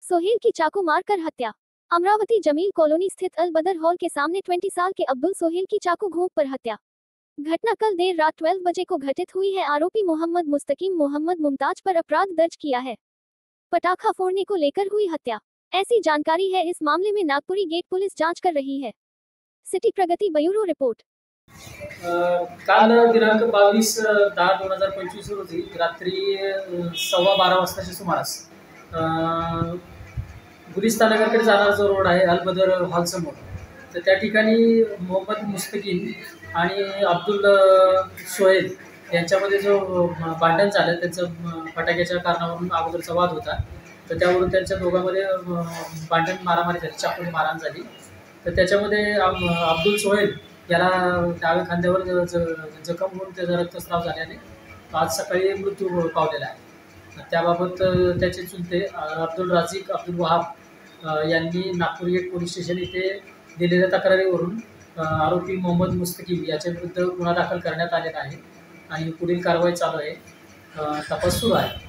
सोहेल की चाकू मारकर हत्या। अमरावती जमील कॉलोनी स्थित अल बदर हॉल के सामने 20 साल के अब्दुल सोहेल की चाकू घोंप पर हत्या। घटना कल देर रात 12 बजे को घटित हुई है। आरोपी मोहम्मद मुस्तकीम मोहम्मद मुमताज पर अपराध दर्ज किया है। पटाखा फोड़ने को लेकर हुई हत्या, ऐसी जानकारी है। इस मामले में नागपुरी गेट पुलिस जांच कर रही है। सिटी प्रगति ब्युरो रिपोर्ट। काल दिनांक 22/10/2025 रोजी रात्री 12:15 वाजताच्या सुमारास गुलिस्तानगरकडे जाणारा जो रोड आहे अल-बदर हॉल समोर, तर त्या ठिकाणी मोहम्मद मुस्तकीम आणि अब्दुल सोहेल यांच्यामध्ये जो भांडण झालं, त्याचं फटाक्याच्या कारणावरून अगोदरचा वाद होता. तर त्यावरून त्यांच्या दोघांमध्ये भांडण मारामारी झाली, चाकूने मारहाण झाली. तर त्याच्यामध्ये अब्दुल सोहेल याला डाव्या खांद्यावर जखम होऊन त्याचा रक्तस्राव झाल्याने आज सकाळी मृत्यू पावलेला आहे. त्याबाबत त्याचे चुलते अब्दुल राझिक अब्दुल वहाब यांनी नागपूर गेट पोलीस स्टेशन इथे दिलेल्या तक्रारीवरून आरोपी मोहम्मद मुस्तकीम याच्याविरुद्ध गुन्हा दाखल करण्यात आलेला आहे आणि पुढील कारवाई चालू आहे. तपास सुरू आहे.